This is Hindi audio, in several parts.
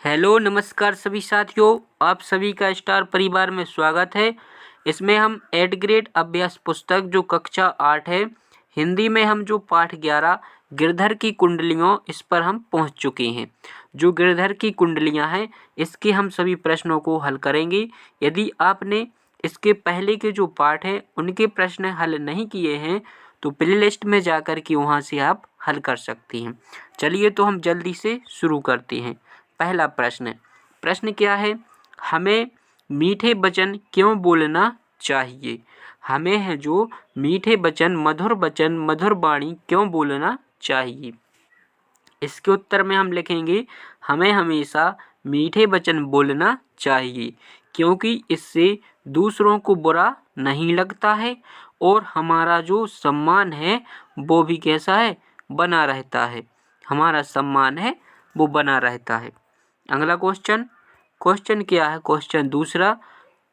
हेलो नमस्कार सभी साथियों, आप सभी का स्टार परिवार में स्वागत है। इसमें हम 8th ग्रेड अभ्यास पुस्तक जो कक्षा 8 है, हिंदी में हम जो पाठ 11 गिरधर की कुंडलियों, इस पर हम पहुंच चुके हैं। जो गिरधर की कुंडलियां हैं, इसके हम सभी प्रश्नों को हल करेंगे। यदि आपने इसके पहले के जो पाठ हैं उनके प्रश्न हल नहीं किए हैं तो प्लेलिस्ट में जाकर के वहां से आप हल कर सकती हैं। चलिए तो हम जल्दी से शुरू करते हैं। पहला प्रश्न क्या है? हमें मीठे वचन क्यों बोलना चाहिए? हमें है जो मीठे वचन, मधुर वाणी क्यों बोलना चाहिए? इसके उत्तर में हम लिखेंगे, हमें हमेशा मीठे वचन बोलना चाहिए क्योंकि इससे दूसरों को बुरा नहीं लगता है और हमारा जो सम्मान है वो भी कैसा है, बना रहता है। हमारा सम्मान है वो बना रहता है। अगला क्वेश्चन क्या है? क्वेश्चन दूसरा,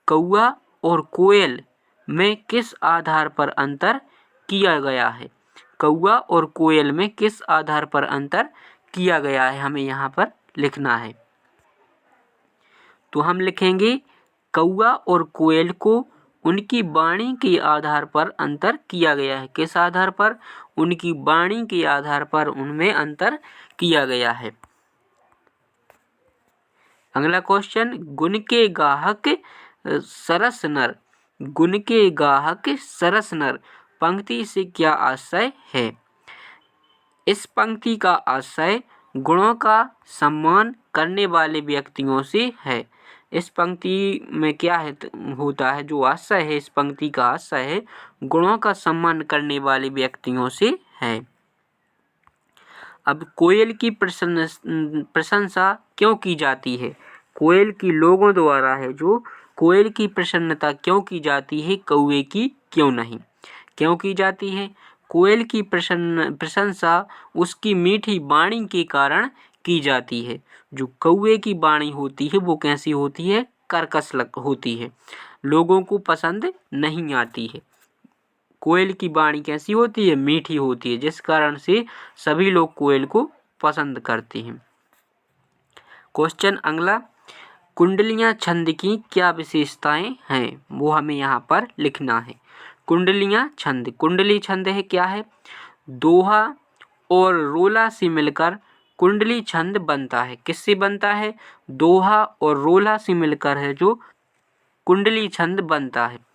कौआ और कोयल में किस आधार पर अंतर किया गया है? कौआ और कोयल में किस आधार पर अंतर किया गया है, हमें यहाँ पर लिखना है। तो हम लिखेंगे, कौआ और कोयल को उनकी वाणी के आधार पर अंतर किया गया है। किस आधार पर? उनकी वाणी के आधार पर उनमें अंतर किया गया है। अगला क्वेश्चन, गुण के गाहक सरस नर, गुण के गाहक सरस नर पंक्ति से क्या आशय है? इस पंक्ति का आशय गुणों का सम्मान करने वाले व्यक्तियों से है। इस पंक्ति में क्या है होता है, जो आशय है, इस पंक्ति का आशय है गुणों का सम्मान करने वाले व्यक्तियों से है। अब कोयल की प्रशंसा क्यों की जाती है? कोयल की लोगों द्वारा है जो कोयल की प्रसन्नता क्यों की जाती है, कौवे की क्यों नहीं? क्यों की जाती है? कोयल की प्रशंसा उसकी मीठी वाणी के कारण की जाती है। जो कौवे की वाणी होती है वो कैसी होती है? कर्कश होती है, लोगों को पसंद नहीं आती है। कोयल की वाणी कैसी होती है? मीठी होती है, जिस कारण से सभी लोग कोयल को पसंद करते हैं। क्वेश्चन अगला, कुंडलियां छंद की क्या विशेषताएं हैं? वो हमें यहाँ पर लिखना है। कुंडलियां छंद, कुंडली छंद है क्या है? दोहा और रोला से मिलकर कुंडली छंद बनता है। किससे बनता है? दोहा और रोला से मिलकर है जो कुंडली छंद बनता है।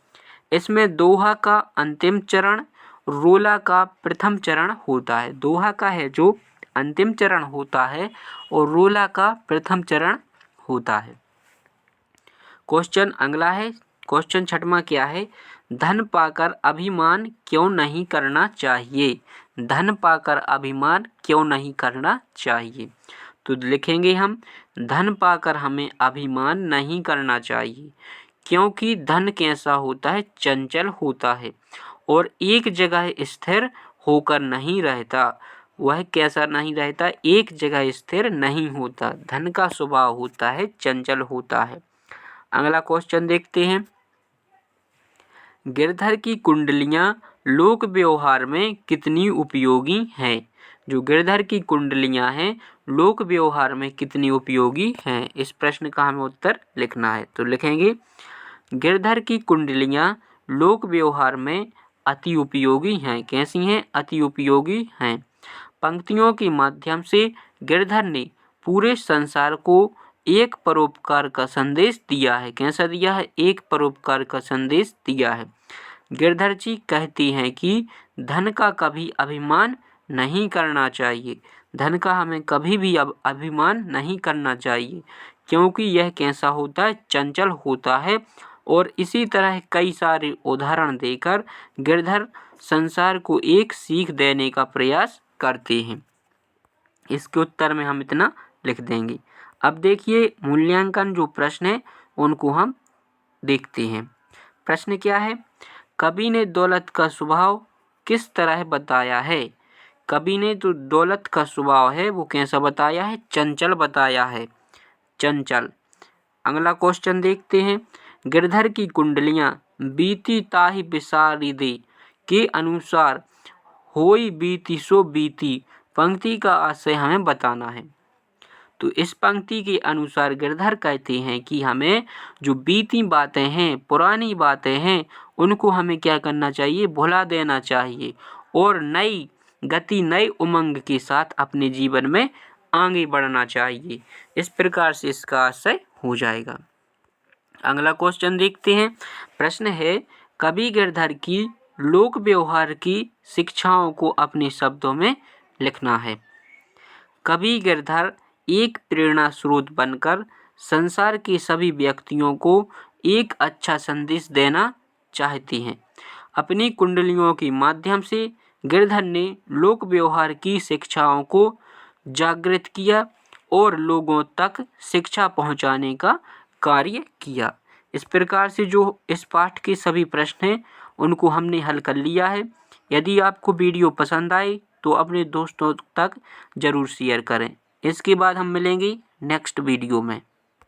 इसमें दोहा का अंतिम चरण, रोला का प्रथम चरण होता है। दोहा का है जो अंतिम चरण होता है और रोला का प्रथम चरण होता है। क्वेश्चन अगला है, क्वेश्चन छठवां क्या है? धन पाकर अभिमान क्यों नहीं करना चाहिए? धन पाकर अभिमान क्यों नहीं करना चाहिए? तो लिखेंगे हम, धन पाकर हमें अभिमान नहीं करना चाहिए क्योंकि धन कैसा होता है? चंचल होता है और एक जगह स्थिर होकर नहीं रहता। वह कैसा नहीं रहता? एक जगह स्थिर नहीं होता। धन का स्वभाव होता है चंचल होता है। अगला क्वेश्चन देखते हैं, गिरधर की कुंडलियां लोक व्यवहार में कितनी उपयोगी हैं? जो गिरधर की कुंडलियां हैं लोक व्यवहार में कितनी उपयोगी हैं? इस प्रश्न का हमें उत्तर लिखना है। तो लिखेंगे, गिरधर की कुंडलियां लोक व्यवहार में अति उपयोगी हैं। कैसी हैं? अति उपयोगी हैं। पंक्तियों के माध्यम से गिरधर ने पूरे संसार को एक परोपकार का संदेश दिया है। कैसा दिया है? एक परोपकार का संदेश दिया है। गिरधर जी कहती हैं कि धन का कभी अभिमान नहीं करना चाहिए। धन का हमें कभी भी अभिमान नहीं करना चाहिए क्योंकि यह कैसा होता है? चंचल होता है। और इसी तरह कई सारे उदाहरण देकर गिरधर संसार को एक सीख देने का प्रयास करते हैं। इसके उत्तर में हम इतना लिख देंगे। अब देखिए मूल्यांकन जो प्रश्न है उनको हम देखते हैं। प्रश्न क्या है? कवि ने दौलत का स्वभाव किस तरह बताया है? कवि ने जो दौलत का स्वभाव है वो कैसा बताया है? चंचल बताया है, चंचल। अगला क्वेश्चन देखते हैं, गिरधर की कुंडलियां बीती ताहि बिसारिदे के अनुसार होई बीती सो बीती पंक्ति का आशय हमें बताना है। तो इस पंक्ति के अनुसार गिरधर कहते हैं कि हमें जो बीती बातें हैं, पुरानी बातें हैं, उनको हमें क्या करना चाहिए, भुला देना चाहिए और नई गति, नई उमंग के साथ अपने जीवन में आगे बढ़ना चाहिए। इस प्रकार से इसका आशय हो जाएगा। अगला क्वेश्चन देखते हैं। प्रश्न है, कवि गिरधर की लोक व्यवहार की शिक्षाओं को अपने शब्दों में लिखना है। कवि गिरधर एक प्रेरणा स्रोत बनकर संसार के सभी व्यक्तियों को एक अच्छा संदेश देना चाहते हैं। अपनी कुंडलियों के माध्यम से गिरधर ने लोक व्यवहार की शिक्षाओं को जागृत किया और लोगों तक शिक्षा पहुंचाने का कार्य किया। इस प्रकार से जो इस पाठ के सभी प्रश्न हैं उनको हमने हल कर लिया है। यदि आपको वीडियो पसंद आए तो अपने दोस्तों तक ज़रूर शेयर करें। इसके बाद हम मिलेंगे नेक्स्ट वीडियो में।